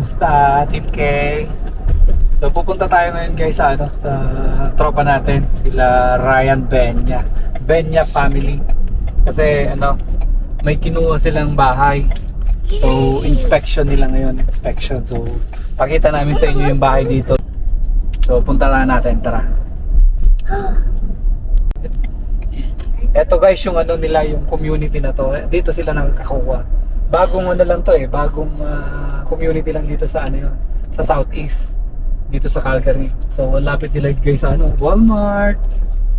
Musta, Team K? So pupunta tayo ngayon guys sa sa tropa natin, sila Ryan Benya family. Kasi may kinuha silang bahay. So inspection nila ngayon, inspection. So pakita namin sa inyo yung bahay dito. So punta na natin, tara. Eto guys yung nila, yung community na to. Dito sila nakakakuha. Bagong lang to bagong community lang dito sa sa Southeast. Dito sa Calgary. So lapit nila guys sa Walmart.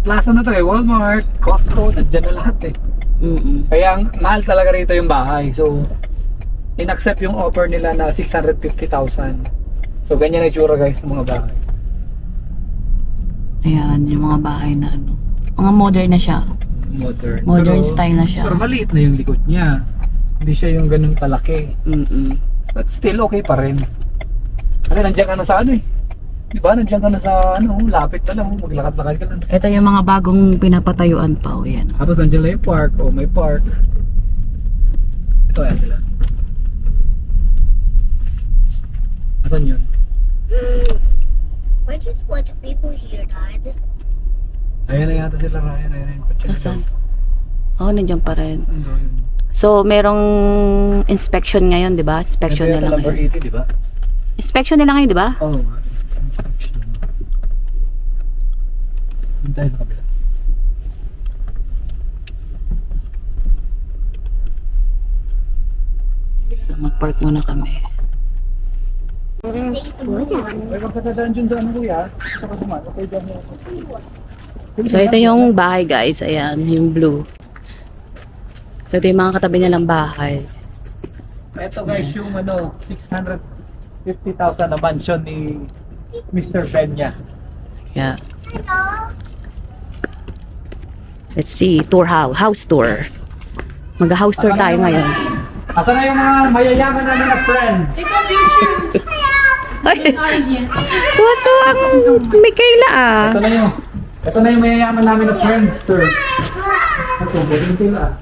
Plaza na to Walmart, Costco, nandiyan na lahat Kaya mahal talaga rito yung bahay. So in-accept yung offer nila na 650,000. So ganyan na itsura guys ng mga bahay. Ayan, yung mga bahay na mga modern na siya. Modern Pero, style na siya. Pero maliit na yung likod niya. Hindi siya yung ganun kalaki. But still okay pa rin. Kasi nandiyan ka na sa Diba? Nandiyan ka na sa lapit na lang. Maglakad-lakad ka lang. Ito yung mga bagong pinapatayuan pa. O yan. Tapos nandiyan lang yung park. May park. Ito kaya sila. Asan yun? Why just what people here died? Ayan na yata sila Ryan. Ayan na yung kotse. Asan? Nandiyan pa rin. Ando, yun. So, merong inspection ngayon, di ba? Inspection Ito nila yata number ngayon. 80, di ba? Inspection nila ngayon, di ba? Oo nga. Inspection. Doon tayo sa kabila. So, mag-park muna kami. May magkatadaan dyan sa kuya. Saka dumaan. Okay dyan yung... So, ito yung bahay, guys. Ayan, yung blue. So, ito yung mga katabi nilang bahay. Ito guys yung 650,000 na mansion ni Mr. Benya. Yeah. Let's see, tour house tour. Mag-house tour tayo ngayon. Asan na yung mga mayayaman namin na friends? Ay, tuwa-tuwa ang Michaela Ito na yung mayayaman namin na friends, sir. Ito, ganun sila.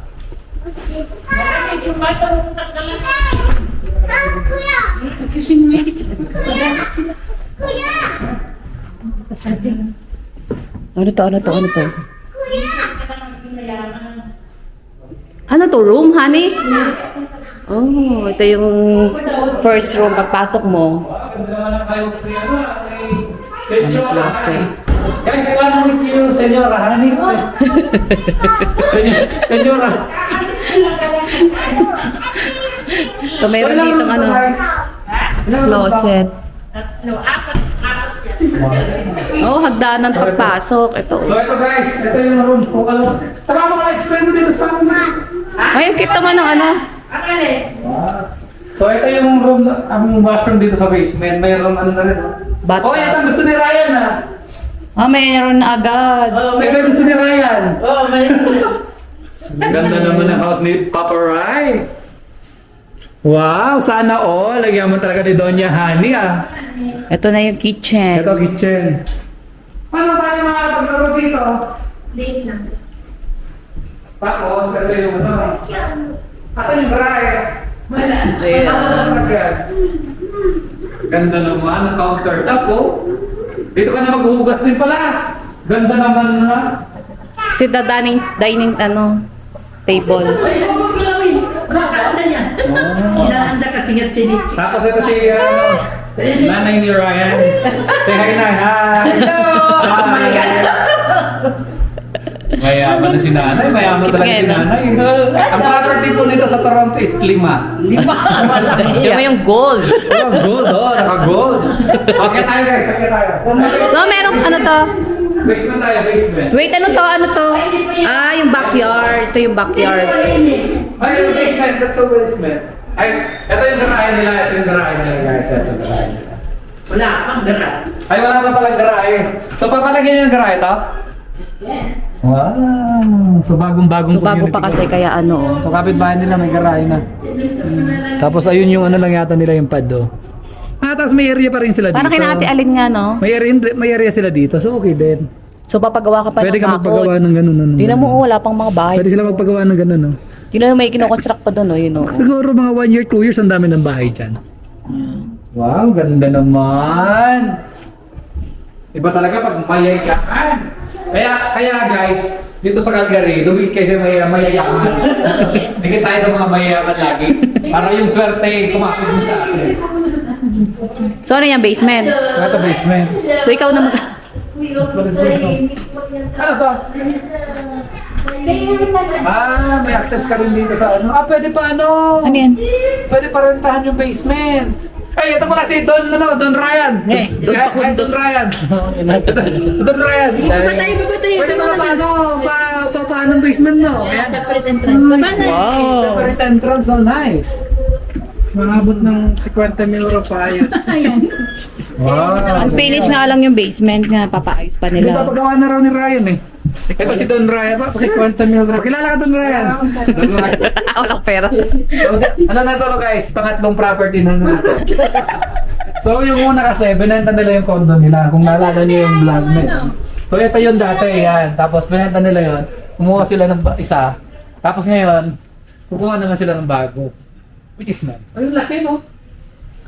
Ano to? Ano to? Room, honey? Oh, ito yung first room pagpasok mo. Ganda naman ang kayo sa Ano klase? Guys, iwan mo yung senyora, honey. Senyora. So, meron dito closet. Oh, hagdanan pagpasok. Ito. So ito guys, ito yung room. Saka explain mo dito sa amin. Ay, ang cute naman ng So ito yung room, ang washroom dito sa basement. Mayroong na rin. Bathtub. Oh, ito gusto ni Ryan Mayroon na agad. Ito gusto ni Ryan. Ganda naman ang house ni Papa Rai. Wow, sana all. Lagyan mo talaga ni Doña Honey Ito na yung kitchen. Ito kitchen. Paano tayo makapaglaro dito? Late na. Tapos, ito yung Asan yung Rai? Ayan. Ganda naman ang countertop Dito ka na maghuhugas din pala. Ganda naman Si the dining table. Tapos ito si nanay ni Ryan. Say hi na. Hi. Oh my God. Mayaman na si nanay. Mayaman talaga si nanay. Ang property po nito sa Toronto is 5. Yung may yung gold. Gold, naka-gold. Okay tayo guys, okay tayo. No, merong to? Basement tayo, basement. Wait, ano to? Yung backyard. Ito yung backyard. Ay, yung basement, that's a basement. Ay, ito yung garahe nila, guys. Ito yung garahe nila. Wala pang gara. Ay, wala pa palang garahe. So, papalagyan nyo yung garahe ito? Wow! So, bagong-bagong So, bago pa kasi kaya So, kapitbahay nila may garahe na. Tapos, ayun yung lang yata nila yung pad, tapos may area pa rin sila dito. Parang kinati alin nga, no? May area sila dito, so okay din. So, papagawa ka pa Pwede ng ka magpagawa ng ganun. Tingnan mo, wala pang mga bahay. Pwede sila magpagawa ng ganun, Tingnan mo, may kinoconstruct pa doon, yun, Siguro mga 1 year, 2 years, ang dami ng bahay dyan. Wow, ganda naman. Iba talaga pag mayayaman. Kaya guys, dito sa Calgary, dumit kayo sa mayayaman. Dikit tayo sa mga mayayaman lagi. Para yung swerte kumakit din sa atin. So, ano yung basement? So, ito basement. So, ikaw na Ano to? May access ka rin dito sa ano. Pwede pa ano? Ano yan? Pwede pa rentahan yung basement. Ay, ito pala si Don Ryan. Don Ryan. Don Ryan. Pwede pa paano ang basement, no? Separate entrance. Wow. Separate entrance, so nice. Maabot ng 50 mil pa ayos. Wow. Unfinished nga lang yung basement nga. Papaayos pa Hindi pa nila. pagawa na raw ni Ryan eh. Ito si Don Ryan. 50 mil ra. Pakilala ka Don Ryan. Don Ryan. Walang pera. So, ano na to guys? Pangatlong property na natin. So yung una kasi, binenta nila yung condo nila. Kung naalala niyo yung vlog na yun. So ito yung dati, yan. Tapos binenta nila yun. Kumuha sila ng isa. Tapos ngayon, kukuha naman sila ng bago. Which is nice. Ayun, laki no?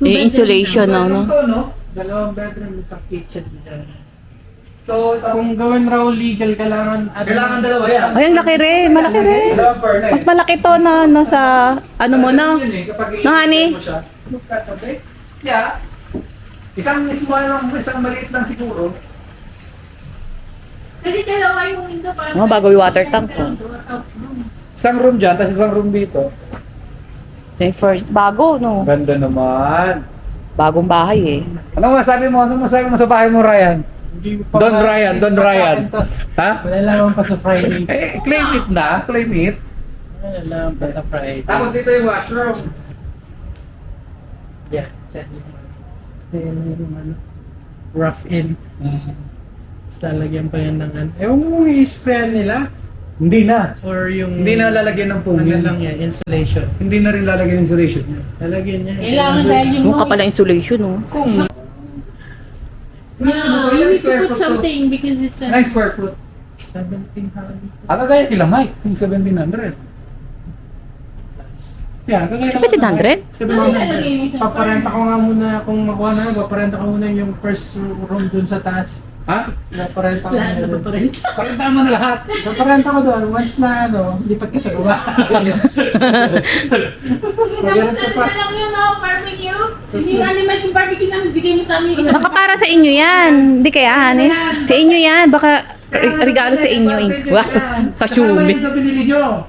Yung insulation, no? Dalawang bedroom sa kitchen. So, ito, Kung gawin raw legal, kailangan dalawa yan. Ay, ang laki rin. Malaki rin. Dalawang furnace. Mas malaki to na nasa, ano mo na. Yun eh, kapag No, honey? mo siya. Yeah. Isang maliit lang siguro. Kasi dalawa yung window para Oh, bago yung water tank ko. Isang room dyan, tapos isang room dito. Ito yung first. Bago, no? Ganda naman. Bagong bahay eh. Ano masabi mo? Ano masabi mo sa bahay mo, Ryan? Don Ryan, Don Ryan. Ha? Wala lang pa sa Friday. Claim it na, claim it. Wala lang pa sa Friday. Tapos dito yung washroom. Yeah. Yung ano, rough in. Tapos lalagyan pa yan ng ano. Ewan mo kung i-sprayan nila. Hindi na. Or yung... Hindi na lalagyan ng Ano foam. lang yan, insulation. Hindi na rin lalagyan ng insulation. Lalagyan niya. Kailangan dahil yung Yung kapal insulation, no? Kung No, you need to put something because it's a... nice square foot. 1700. Ano kaya kila Mike? Yung 1700. Yeah, kagaya Sa 1700? 1700. Paparenta ko nga muna kung makuha na. Paparenta ko muna yung first room dun sa taas. Ha? Paparenta ko Lahat na muna. pa rin. Parenta mo na lahat. Paparenta ko doon. Once na ano, lipat ka sa baba. Tapos ano na lang yun, no? Barbecue. Sinira ni Mike yung barbecue na bigay mo sa amin. Isa Baka para sa inyo yan. Hindi kaya, honey? Sa inyo yan. Baka regalo sa inyo. Wah, pasumi. Sa binili nyo.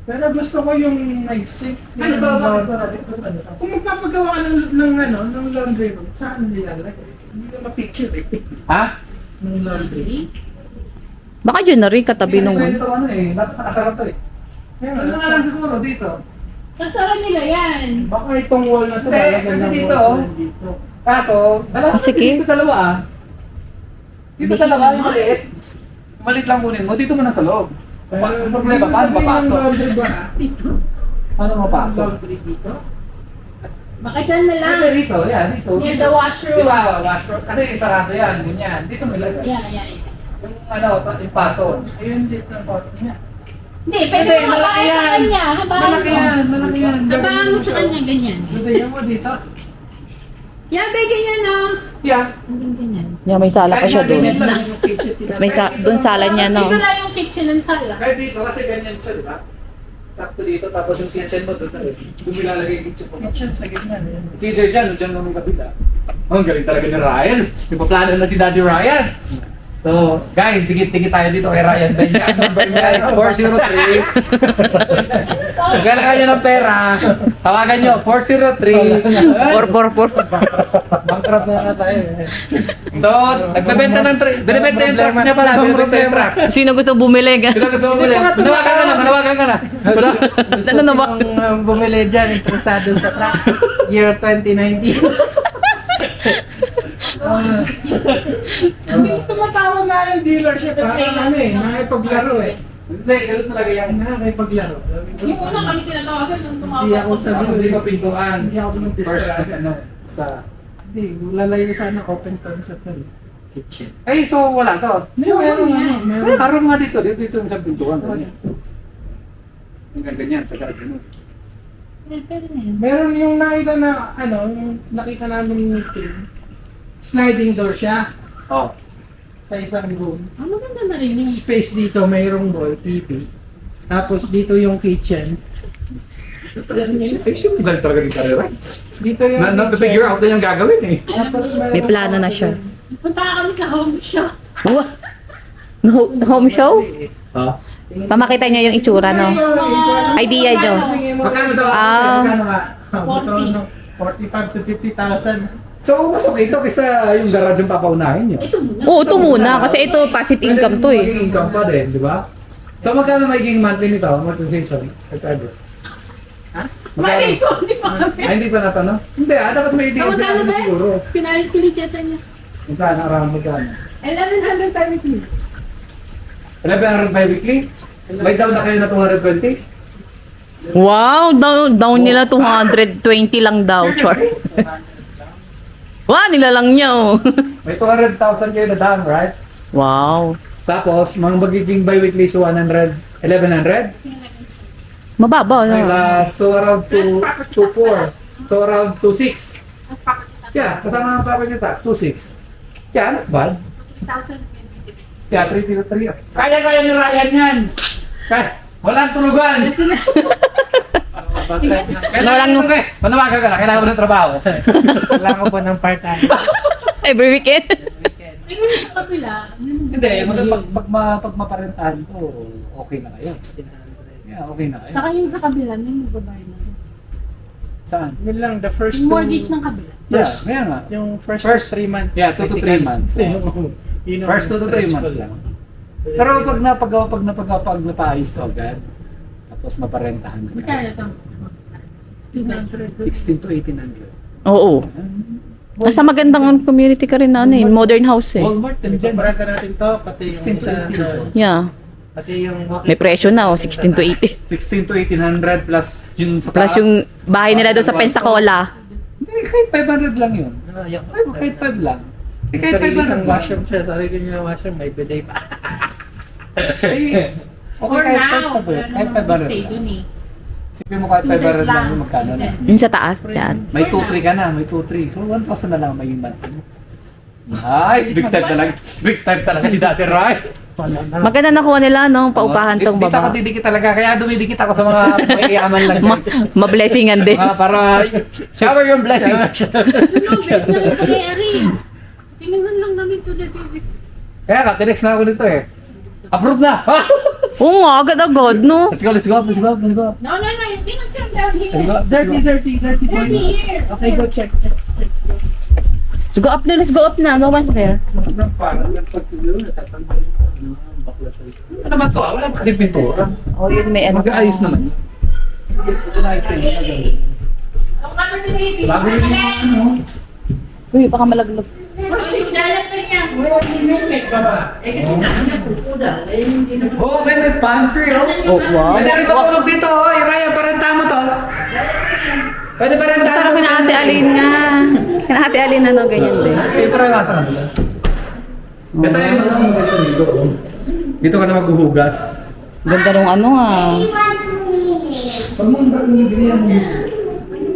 Pero gusto ko yung may sink. Ano to? Bakit to? Kung magpapagawa ka ng laundry room, saan nilalagay? Hindi ko ma-picture eh. Ha? Ng laundry. Baka dyan na rin katabi nung... Ito ano eh, napakasarap to eh. Kaya Gusto nga lang siguro dito. Sasara nila yan. baka itong wall na to, Hindi, lalagyan ano ng dito, wall oh. dito. Kaso, dalawa. Ah, sige. Dito dalawa ah. Dito dalawa, yung maliit. Yung maliit lang kunin mo, dito mo na sa loob. Ang problema, paano Sabihin ng mapasok? laundry ba? Paano mapasok? Laundry dito? Baka dyan na lang. Pwede dito, yan, dito. Near the washroom. Diba, washroom. Kasi sarado yan, ganyan. Dito may lagay. Yeah, yeah, yeah. Yung ano, yung pato. Ayun dito ang pot niya. Hindi, pwede Hindi, mo malaki habahan sa yan. kanya. Habahan Malaki mo. yan, malaki yan. Habahan mo sa kanya, ganyan. Sabihin mo dito. Yeah, be, ganyan, no? Yeah. Ganyan, ganyan. Yeah, may sala pa siya doon. Ganyan lang. Yung kitchen Tapos may doon sala niya, no? Dito na yung kitchen and sala. Kahit dito, kasi ganyan siya, di ba? Sakto dito, tapos yung kitchen mo doon na rin. Doon mo ilalagay yung kitchen mo. kitchen sa gitna. Ayan. Si Jay dyan, dyan naman kabila. Oh, ang galing talaga ni Ryan. Ipaplano na si Daddy Ryan. So, guys, dikit-dikit tayo dito kay Ryan. Ang number niya is 403. Kung kailangan nyo ng pera, tawagan nyo, 403. 444. Bankrupt na nga tayo. So, nagbebenta ng binibenta yung truck niya pala. Binibenta yung truck. Sino gusto bumili? Sino gusto mo bili? Manawagan ka na, manawagan ka na. Ano na ba? Yung bumili dyan, interesado sa truck. Year 2019. Hindi tumatawa na yung dealership ha. Ano eh, nakipaglaro eh. Hindi, ganun talaga yan. Nakipaglaro. Yung una kami tinatawagan nung Hindi ako tumawag. sa Tapos di pa pintuan. Hindi ako nung First, distracted. ano, sa... Hindi, lalayo sana open concept na kitchen. Ay, so wala to. Hindi, meron ano, Ay, meron. harap nga dito. Dito yung sa pintuan. Ganyan. Ang ganyan, sa ganyan. Pwede na yan. Meron yung nakita na, yung nakita namin ni Tim. Sliding door siya Oh. sa isang room. Ang maganda na rin yung Space dito, mayroong wall, TV. Tapos dito yung kitchen. Eh, siya mo galit talaga ng karera. Dito yung Na-figure out na yung gagawin eh. Tapos May plano na siya. punta kami sa home shop. Wow. Home show? Ah. Pamakita niya yung itsura, no? Idea nyo. Magkano daw? Ah. Magkano nga? 45 to 50,000. So, mas okay ito kaysa yung garage yung papaunahin nyo. Ito muna. Oo, ito muna. Kasi ito, passive income to eh. Magiging income pa din, di ba? So, magkano magiging monthly nito? Amortization? Magkano? Mali ito, hindi pa kami. Ay, hindi pa natanong? Hindi dapat may idea Magkano siya ba? siguro. Pinalit-pilit yata niya. Magkano, around magkano? 1100 per weekly. 1100 by weekly? May down na kayo na 220? Wow, down nila 220 lang daw, char. Wow, nilalang niya oh. May 200,000 kayo na down, right? Wow. Tapos, mga magiging bi-weekly so 100, 1,100? Mababa, Ay, no? so around 2,4. So around 2,6. Mas pakit na. Yeah, kasama ng property tax, 2,6. Yeah, not bad. 1,000. Yeah, 303. Kaya ni Ryan yan! Walang tulugan! Kailangan mo kayo. Manawagan ka na, kailangan mo ng trabaho. Kailangan ko pa ng part-time. Every weekend. May mga sa kapila. Hindi, pag maparentahan ko, okay na kayo. Yeah, okay na kayo. Saka yung sa kabila, may magbabayad na. Saan? Yun lang, the first Yung mortgage ng kabila. Yeah, First. kaya nga. Yung first 3 months. Yeah, 2 to 3 months. Yun ang First 2 to 3 months stressful. lang. Pero pag napaayos to agad, tapos maparentahan ka Magkano na. ito? 16 to 1,800. Oo. Nasa magandang community ka rin na ano eh. Modern house eh. Walmart din dyan. Ipaparenta natin to, pati yung 16 to sa... 18. Yeah. Pati yung May presyo na oh, 16 to 80. 16 to 1,800 plus yung sa Plus taas. yung bahay nila doon sa Pensacola. Hindi, kahit 500 lang yun. Yung, Ay, kahit 5 lang. Eh, may kahit sarili 500 siyang lang. washroom siya, sarili niya washroom, may bidet pa. Eh, okay, For kahit now, 500. wala Kahit namang 500 stay lang. dun eh. Sipin mo kahit 500 lang yung magkano na. Yung sa taas, dyan. May 2-3 ka na, may 2-3. So 1,000 na lang maging monthly mo. Nice! Big time talaga. Big time talaga si Dati Rai. Maganda nakuha nila, no? Paupahan tong Dito ako baba. didikit talaga. Kaya dumidikit ako sa mga mayayaman lang guys. Ma-blessingan din. Para shower yung blessing. Doon ang best na rin pag-iari. Tingnan lang namin to the TV. Kaya ka, tinext na ako nito eh. Approve na! Oo nga, agad-agad, no? Let's go, let's go, let's go, let's go. No, yung pinag-turn down here. Let's go. 30 points. here. Okay, go check. Let's go up na, let's go up na. No one's there. Ano naman to? Wala pa kasi pintura. Oh, yun may ano. Mag-aayos naman. Mag-aayos na yun. Ang kama si baby. Bago yun yung ano. Uy, baka malaglag. Dalat pa niya. Eh kasi sa kanya pupuda. Oh, may pantry oh. Oh, wow. Pwede rin patulog dito oh. Raya, parenta mo to. Pwede parenta Pero mo. kina Ate Alin nga. Kina Ate Alin ano, ganyan din. Siyempre nasa kanila. Ito yung dito. Dito ka na maghuhugas. Ganda nung ano ah. Pag mong bibili yan.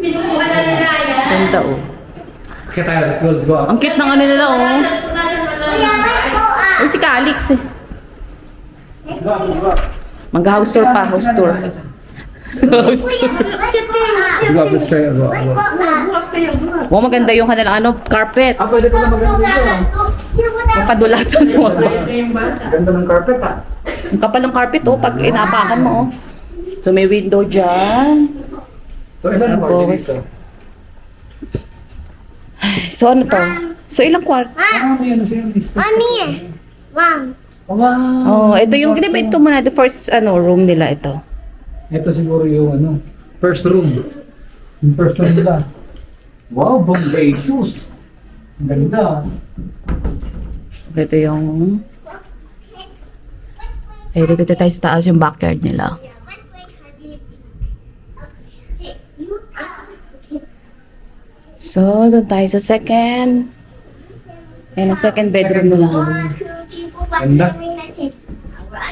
Pinukuha na ni Raya. Ganda oh. Okay tayo, let's go, let's go. Ang cute ng ano nila oh. Uy, si Calix eh. Let's go, let's go. Mag-house tour pa, house tour. House tour. Let's go, let's try. Go, go. Wow, maganda yung kanilang ano, carpet. Ah, pwede pala maganda dito. Magpadulasan mo. Ganda ng carpet ah. Ang kapal ng carpet oh, pag inapakan mo oh. So may window dyan. So ilan ang party dito? So ano to? So ilang kwarto? Ah, may ano siya. Mami! Mom! Oh, Wow. ito yung ito muna, the first ano room nila ito. Ito siguro yung ano, first room. Yung first room nila. Wow, Bombay shoes. Ang ganda. Ito yung dito tayo sa taas yung backyard nila. So, doon tayo sa second. Ayan ang second bedroom nila. Ganda.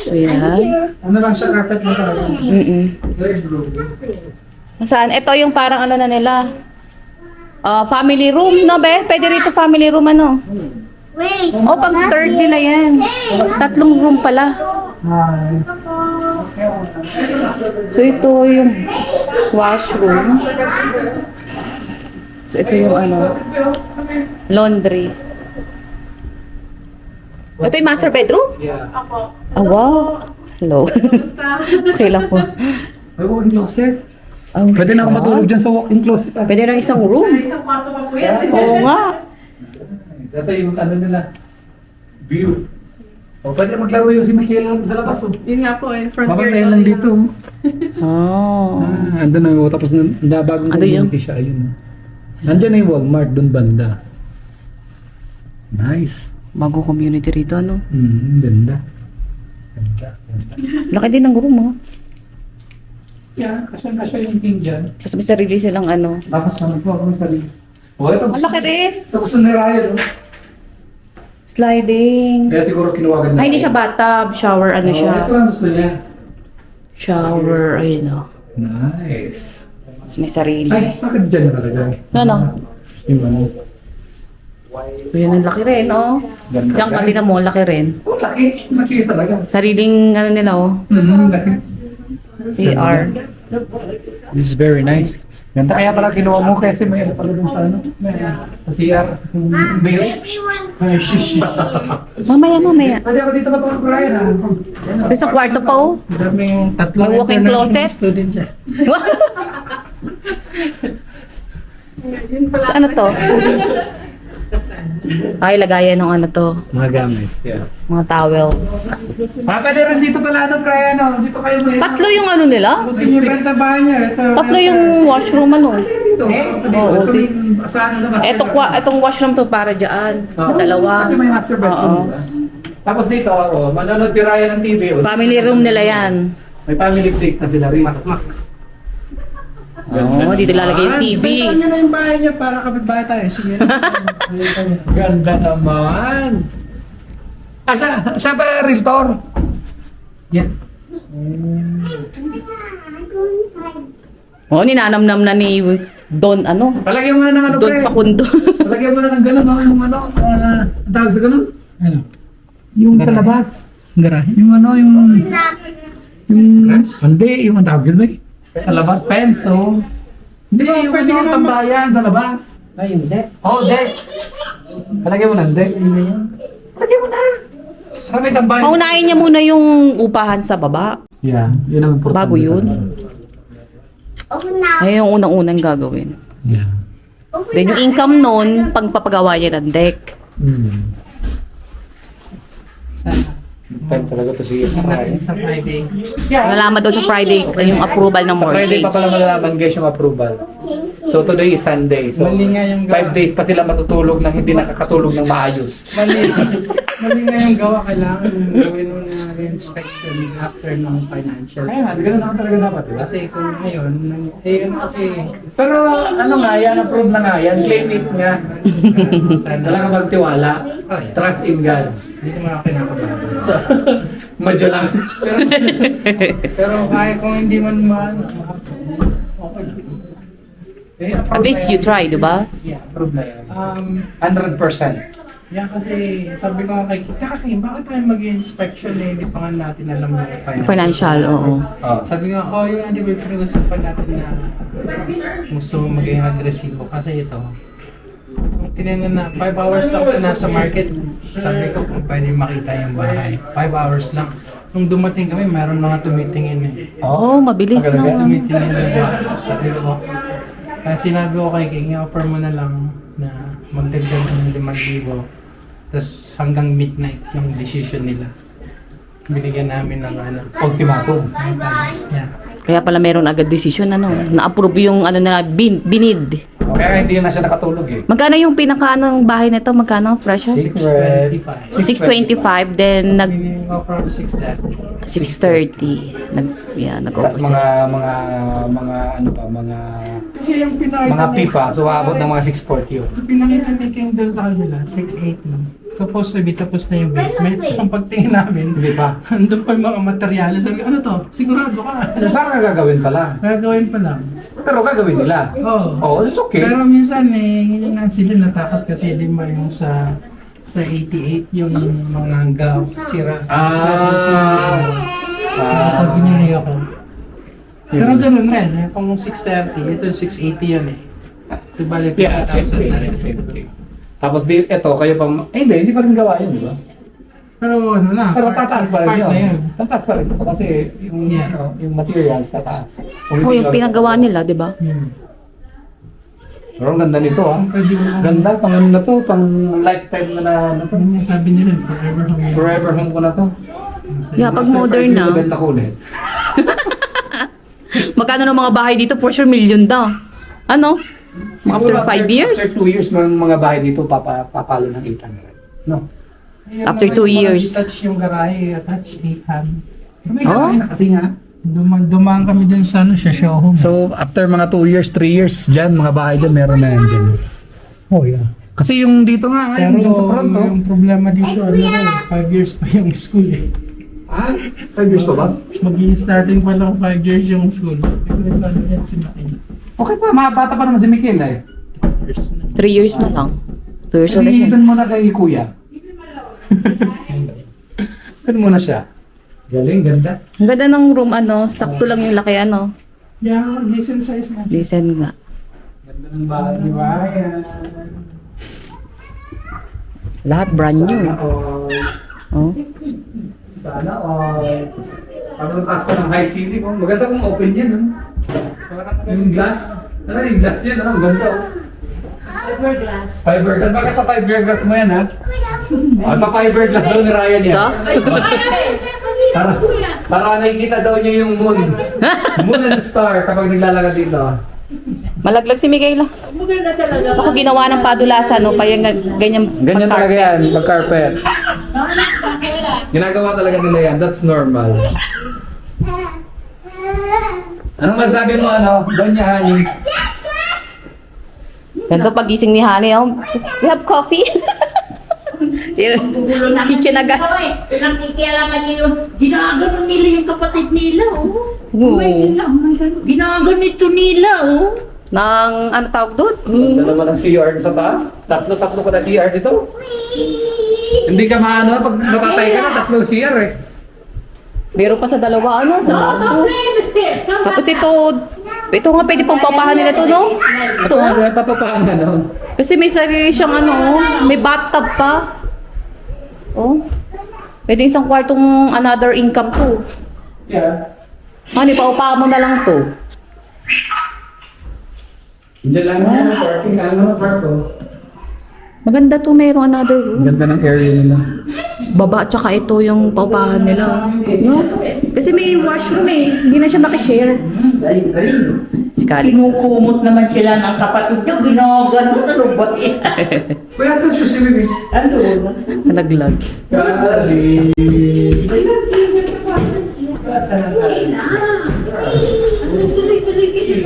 So, yan. Ano lang siya, carpet na talaga. Mm-mm. Very blue. Saan? Ito yung parang ano na nila. Family room, no be? Pwede rito family room ano? Wait. Oh, pang third nila yan. 3 room pala. So, ito yung washroom. So, ito yung ano, laundry. Ito yung master bedroom? Yeah. Oh, wow. Hello. Okay lang po. May walk-in closet. Oh, Pwede na ako matulog dyan sa walk-in closet. Pwede lang isang room. Oo nga. Ito yung ano nila. View. O, pwede maglaro yung si Michael sa labas. Oh. Yun nga po eh. Mabantayan lang dito. Oh. Andun na yung tapos na bagong Ano yun? community siya. Ayun. Nandiyan na yung Walmart doon banda. Nice. Bago community rito, ano? Ganda. Ganda. Laki din ng room, oh. Yeah, kasya yung king dyan. Tapos may sarili silang ano. Tapos ano po ako sa sarili. O, ito. Ang laki rin. Tapos na Ryan. Oh. Sliding. Kaya siguro kinuwagan Ay, hindi siya bathtub. Shower, ano siya. Ito ang gusto niya. Shower, ayun, oh. Nice. Tapos may sarili. Ay, bakit dyan nakalagay? Ano? Yung ano. Ayun, ang laki rin, oh. Ganda, Diyan ka guys. din mo, ang laki rin. Oh, laki. Laki talaga. Sariling, ano nila, oh. Laki. CR. This is very nice. Ganda kaya pala kinuha mo kasi may ano pala dun sa ano. Sa CR. May shish. Mamaya. Pwede ako dito matulog Ryan ha. Ito sa kwarto pa, oh. Daming tatlong May walk-in international closet? student siya. Sa ano to? Ay, lagayan ng ano to. Mga gamit. Yeah. Mga towels. Pwede rin dito pala ano Ryan no. Dito kayo may. 3 yung ano nila? Kasi yung benta bahay niya. Ito. 3 yung washroom, ano. Dito. Oo, So, sa ano na master Itong washroom to para dyan. Oo. Dalawa. Kasi may master bedroom. Oo. Tapos dito ako, manonood si Ryan ng TV. Family room nila yan. May family place na sila rin. Oo, dito lalagay yung TV. Benta niya na yung bahay niya para kapitbahay tayo. Sige. Ganda naman. Siya ba realtor? Yeah. Oo, ninanamnam na ni Don, ano? Palagyan mo na ng ano Don pre. Pakundo. Palagyan mo na ng gano'n, yung ano, ang tawag sa gano'n? Ano? Yung sa labas. Garahe. Yung ano, yung hindi, yung ang tawag yun ba? Sa labas, penso. Hindi, yung pwede ano, ka naman. tambayan sa labas. Ay, hindi. Oh, deck. Palagyan mo ng deck. Palagyan mo na. Para may tambayan. Paunahin niya muna yung upahan sa baba. Yeah, yun ang importante. Bago yun. Open now. Ay, yung unang-unang gagawin. Yeah. Then yung income nun, pagpapagawa niya ng deck. Time talaga to si Natin sa Friday. Nalaman daw sa Friday yung approval ng Sa Friday mortgage. pa pala malalaman guys yung approval. So today is Sunday. So Mali nga yung 5 days pa sila matutulog nang hindi nakakatulog ng maayos. Mali nga yung gawa. Kailangan gawin mo na inspection after ng financial. Kaya nga, ganun naman talaga dapat. Diba? Kasi kung ngayon, ano kasi, Pero ano nga yan, approve na nga yan. Claim it nga. Talaga magtiwala. Oh, yeah. Trust in God. Hindi ko mga kinakabahan. Madyo lang. Pero kaya kung hindi man okay. At least you try, di ba? Yeah, approve na yan. 100%. Yeah, kasi sabi ko kay Kim, bakit tayo mag-inspection eh, hindi pa nga natin alam yung Financial, oo. Oh. Sabi nga, yung di ba pinag-usapan natin na gusto mo maging agresibo kasi ito. Kung tinignan na 5 hours lang ito nasa market, sabi ko kung pwede makita yung bahay. 5 hours lang. Nung dumating kami, meron mga tumitingin eh. Oo, mabilis na. Tumitingin yung bahay. Sabi ko, kaya sinabi ko kay King, offer mo na lang na magdagdag ng 5,000. Tapos hanggang midnight yung decision nila. Binigyan namin ng ano. Ultimatum. Yeah. Kaya pala meron agad decision, ano, na-approve yung ano na binid. Kaya hindi na siya nakatulog eh. Magkano yung pinaka-anong bahay nito? Magkano presyo? 625. 625, then Binigyan ko from 630. 630. Nag-offer Tapos sila. mga ano pa, Kasi yung pinakita mga pipa. So aabot ng mga 640 yun. Pinakita ni King doon sa kanila, 680. Supposed to be tapos na yung basement. Ang pagtingin namin, Hindi pa. andun pa yung mga materyales. Sabi, ano to? Sigurado ka. Saan ka gagawin pala? Gagawin pa lang. Pero gagawin nila. Oo. Oh, it's okay. Pero minsan hindi na sila natakot kasi di ba yung sa 88 yung mga sira. Sabi niya ako. Pero ganun rin, kung 630, ito 680 yan eh. So bali Yeah, 50,000 na rin. same thing. Tapos eto, kayo pa, hindi pa rin gawa yun, di ba? Pero ano na, Pero tataas pa rin part na yun. Tataas pa rin. Kasi yung, Yeah. yung materials tataas. Oh, yung pinagawa nila, di ba? Pero ang ganda nito ah. Pwede mo Ganda, pang ano na to, pang lifetime na to. sabi nila, forever home. Forever home ko na to. Yeah, pag modern na. Benta ko ulit. Magkano ng mga bahay dito? For sure, million daw. Ano? After 5 years? After 2 years, mga bahay dito papalo ng 800. No? After 2 years. Touch yung garahe, attach 800. May Oh? na kasi nga. Dumaan kami dun sa showroom. So, after mga 2 years, 3 years, dyan, mga bahay dyan, meron na yan dyan. Oh, yeah. Kasi yung dito nga, pero yung sa front, oh. yung problema dito, 5 years pa yung school eh. Ah, 5 years pa ba? Starting pa lang 5 years yung school. Ano yan si Makin? Okay pa, mga bata pa naman si Mikil eh. 3 years na lang. 2 years na siya. Doon mo na kay kuya. Doon mo na siya. Galing, ganda. Ang ganda ng room, ano, sakto lang yung laki, ano. Yeah, decent size na. Listen nga. Ganda ng bahay, di ba? Ayan. Lahat brand new. Sana all. Oh. Sana all. Pag taas ka ng high ceiling, oh. Maganda kung open yan, no? Yung glass. Ano yung glass yan, ano? Ang ganda, oh. Fiberglass. Fiberglass. Bakit pa fiberglass mo yan, ha? Ay, pa fiberglass daw ni Ryan yan. Ito? Para nakikita daw niya yung moon. Moon and star kapag naglalakad dito. Malaglag si Miguel. Maganda talaga. Ako ginawa ng padulasa, no? Kaya nga ganyan Ganyan talaga pag-carpet. yan, pag-carpet. Kailan? Ginagawa talaga nila yan. That's normal. Anong masabi mo, ano? Donya Hani? Ganito pagising ni Honey, oh. We have coffee. Gulo naman Kitchen agad. dito eh. Pinakikialaman niyo yung ginagano nila yung kapatid nila, oh. Oo. Ginaganito nila, oh. Nang, ano tawag doon? Ganda naman ang CR sa taas. Tatlo ko na CR dito. Hindi ka maano, pag natatay ka na, tatlo CR eh. Meron pa sa dalawa, ano? Sa No, taas no, to. stairs. Tapos ito nga pwede pang papahan nila to, no? Ito nga sa papapahan ano. Kasi may sarili siyang ano, may bathtub pa. Oh. Pwede isang kwartong another income to. Yeah. Honey, paupahan mo na lang to. Diyan lang na, parking na, ano, parko. Maganda to, mayroong another room. Ganda ng area nila. Baba, tsaka ito yung paupahan nila. No? Kasi may washroom eh. Hindi na siya makishare. Si Calix. Kinukumot naman sila ng kapatid ko. Ginagano na robot eh. Kuya, saan siya si Bibi? Ano? Nalaglag. Kali. Tuloy-tuloy ka dyan.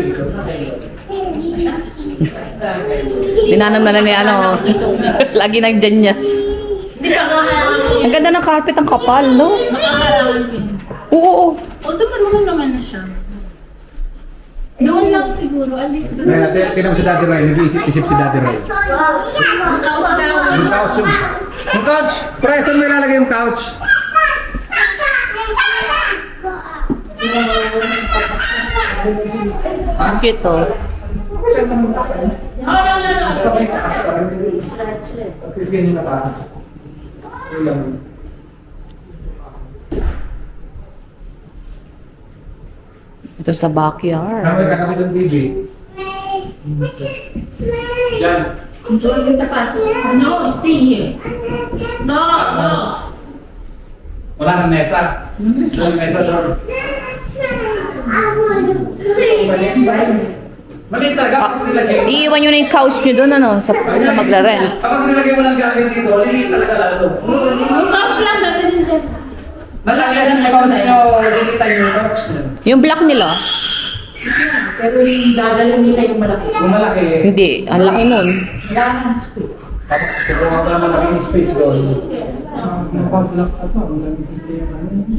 Dinanam na lang ni ano. Lagi nandyan niya. Hindi ka makaharangan. Ang ganda ng carpet, ang kapal, no? Makaharangan din. Oo. Although marunong naman na siya. Noon lang siguro. Tingnan mo si Daddy Ray, nag-iisip-isip si Daddy Ray. Ang couch daw. Yung couch yung... Yung couch! Pre, saan mo ilalagay yung couch? Ang cute, oh. No. Kasi ganyan na taas. Yun lang. Ito sa backyard. Kami ka kami ng baby. Diyan. No, stay here. No. Wala nang mesa. Walang mesa doon. Maliit talaga kapag nilagay. Iiwan nyo na yung couch nyo doon, ano? Sa magla-rent. Kapag nilagay mo ng gamit dito, liliit talaga lalo. Ang couch lang natin. Nalagyan sa couch nyo, liliit tayo yung couch nyo. Yung block nila? Pero yung dadalhin nila yung malaki. Kung malaki, Hindi. Ang laki nun. Kailangan ng space. tapos kukuha ko naman ng space doon.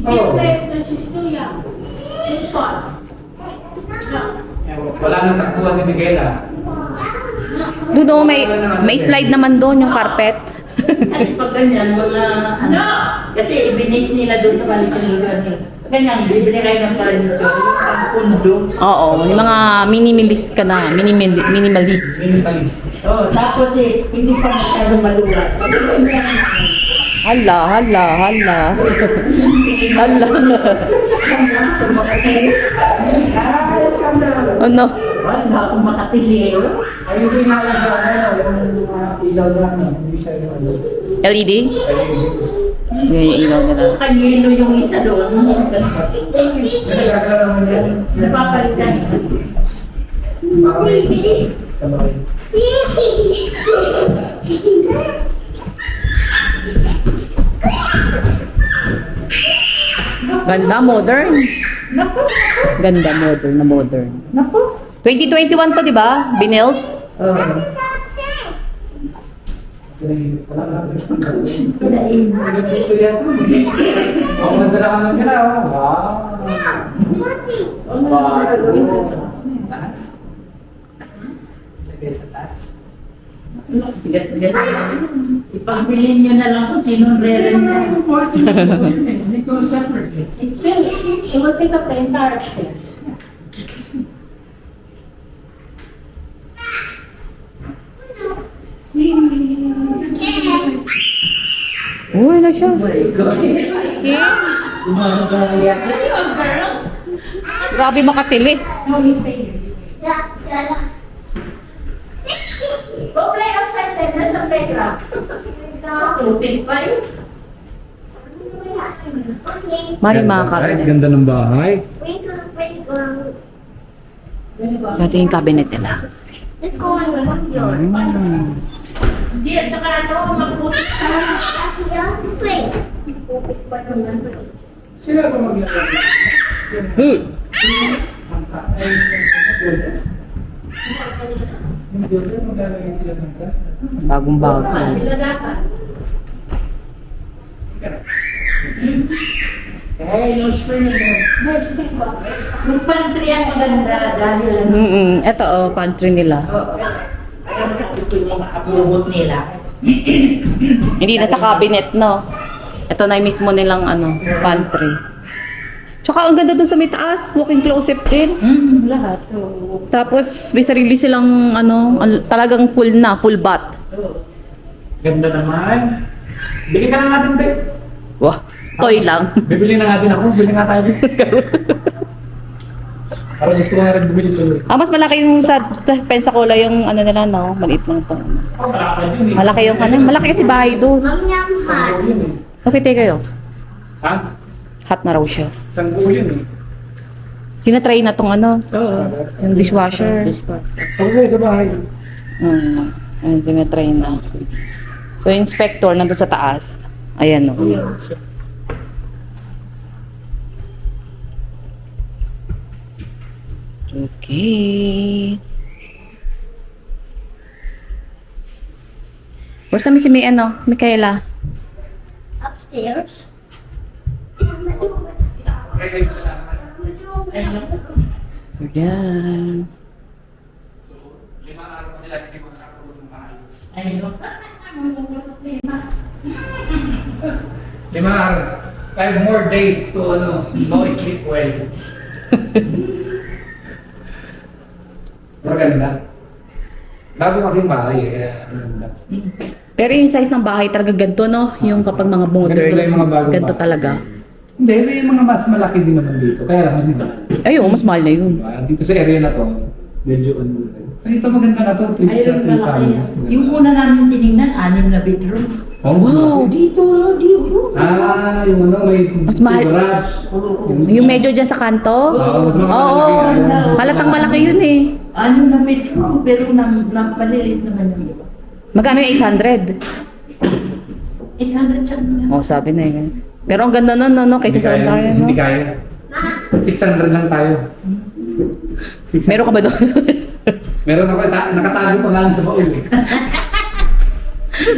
Big place na she's too young. She's fun. No. Wala nang takbuhan si Miguela. Doon oh, may slide naman doon yung carpet. Kasi pag ganyan, wala, ano, kasi ibinis nila doon sa furniture. Ganyan, bibili kayo ng furniture, yung pang-pundo. Oo, yung mga minimalist ka na, minimalist. Minimalist. Oh, tapos hindi pa masyadong maluwag. Hala. Hala. Ano? Wala akong makatili. Ayun nga lang sa yung ilaw lang. Hindi siya yung ano. LED? Yun yung ilaw nila. Kanyelo yung isa doon. Nagkakaroon naman yan. Napapalitan. Ganda, modern. Ganda, modern. 2021 to, di ba? Binuilt? Oh, magdala ka ng gila. Wow. Taas. Lagay sa taas. Bigat-bigat. Ipagbilin nyo na lang kung sinong re-rent na. They go separately. It's big. It will take up the entire upstairs. Uy, na siya. Grabe makatili. Go play outside then. There's the playground. Tutin pa yun. Mari makakatili. Guys, ganda ng bahay. Wait till the playground. Ito yung cabinet nila. Let's go on the yard. Hindi, at saka ano, magputik ka. Yeah, this way. Sila ba maglaro? Yung daughter, maglalagay sila ng gas. Bagong bago. Sila dapat. Eh, yung spring mo. Yung pantry ang maganda dahil ano. Ito oh, pantry nila. Kaya sa ito yung mga abubot nila. Hindi na sa cabinet, no? Ito na yung mismo nilang ano, pantry. Tsaka ang ganda dun sa may taas, walk-in closet din. Lahat. Tapos may sarili silang ano, talagang full bath. Ganda naman. Bili ka na natin, babe. Wah, toy lang. Bibili na natin ako. Bili nga tayo. Parang gusto ko nga rin bumili tuloy. Mas malaki yung sa Pensacola yung ano nila, no? Maliit lang ito. Oh, malaki yun eh. Malaki yung kanan. Malaki kasi bahay doon. Mom, yum, hot. Yun eh. Okay, take kayo. Ha? Hot na raw siya. Isang buo yun eh. Tinatry na tong ano, yung dishwasher. Ako kayo sa bahay. Ayun, tinatry na. So, inspector nandun sa taas. Ayan, no? Okay. Where's na si May ano? Micaela? Upstairs. Ayan. Lima araw pa sila hindi makakatulog ng maayos. Ayun. 5 araw. 5 more days to ano, no sleep well. Maganda. Bago kasi yung bahay eh. Maganda. Pero yung size ng bahay talaga ganito, no? Yung kapag mga modern, Ganito lang yung mga bagong ganito bahay. talaga. Hindi, may mga mas malaki din naman dito. Kaya lang mas mahal. Ayun, mas mahal na yun. Diba? Dito sa area na to, medyo ano. Dito maganda na to, 3 Ayun, malaki. families. Yung una namin tinignan, 6 na bedroom. Oh, Wow! Dito, dito. Ah, yung ano, may Mas mahal. garage. Yung medyo dyan sa kanto? Oo, mas Oo, malaki. halatang malaki yun eh. 6 na bedroom, pero napalilit naman yung iba. Magkano yung 800? 800 siya naman. Oh, sabi na yun. Pero ang ganda nun, no? Kaysa sa Ontario, no? Hindi kaya. 600 lang tayo. 600. Meron ka ba doon? Meron ako, nakatago pa nga lang sa baul eh.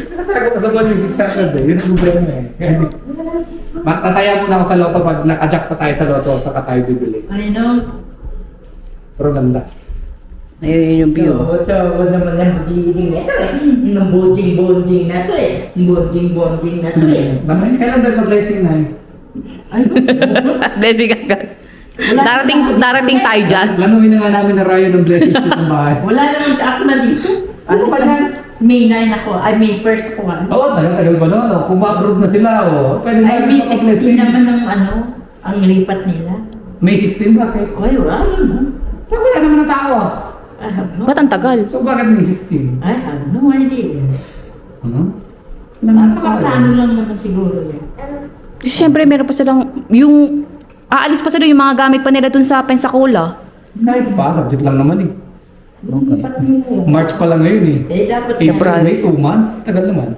Nakatago pa sa baul yung 600 eh. Yun ang problema eh. Matataya muna ako sa loto pag nakajack pa tayo sa loto saka tayo bibili. I know. Pero ganda. Ayun yung view. Ito naman yung magiging na ito eh. Yung bonding na ito eh. Bonding na ito eh. Kailan daw ka-blessing na Blessing agad. Darating tayo dyan. Lanuin na nga namin na Ryan ng blessings sa bahay. Wala naman ako na dito. Ano pa yan? May 9 ako. Ay, May 1st ako. Oo, tagal pa no. Kung ma-approve na sila, pwede Ay, na May mag-blessing. 16 naman ang ang lipat nila. May 16 bakit? Ay, wala naman. Wala naman ng tao. I have no, Ba't ang tagal? So bakit may 16? I have no idea. Nakakaplano lang naman siguro yan. Kasi syempre meron pa silang, yung, aalis pa sila yung mga gamit pa nila dun sa Pensacola. Kahit pa, subject lang naman eh. March pa lang ngayon eh. Eh, dapat April, May, 2 months. Tagal naman.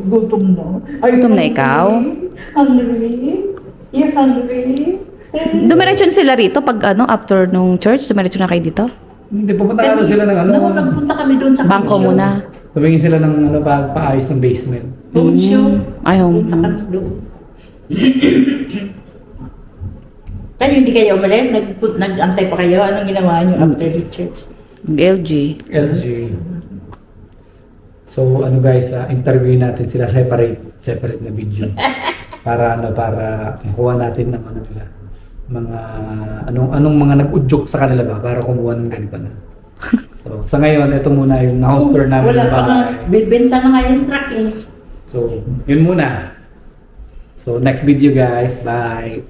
Gutom na. Gutom na ikaw? Hungry? You're hungry? Dumiretso na sila rito pag after nung church, dumiretso na kayo dito? Hindi, pupunta ka sila ng No, nagpunta kami doon sa Bangko Concho. muna. Tumingin sila ng paayos ng basement. Concho. Ayaw. Punta kami doon. Kaya hindi kayo umalis? Nag-antay pa kayo? Anong ginawa niyo after the church? LG. LG. So guys, interview natin sila separate na video. Para makuha natin ng nila. Anong mga nag-udyok sa kanila ba para kumuha ng ganito na. So sa ngayon, ito muna yung na-house tour namin Wala ng pa nga. bahay. Bibenta na nga yung truck eh. So, yun muna. So, next video guys. Bye!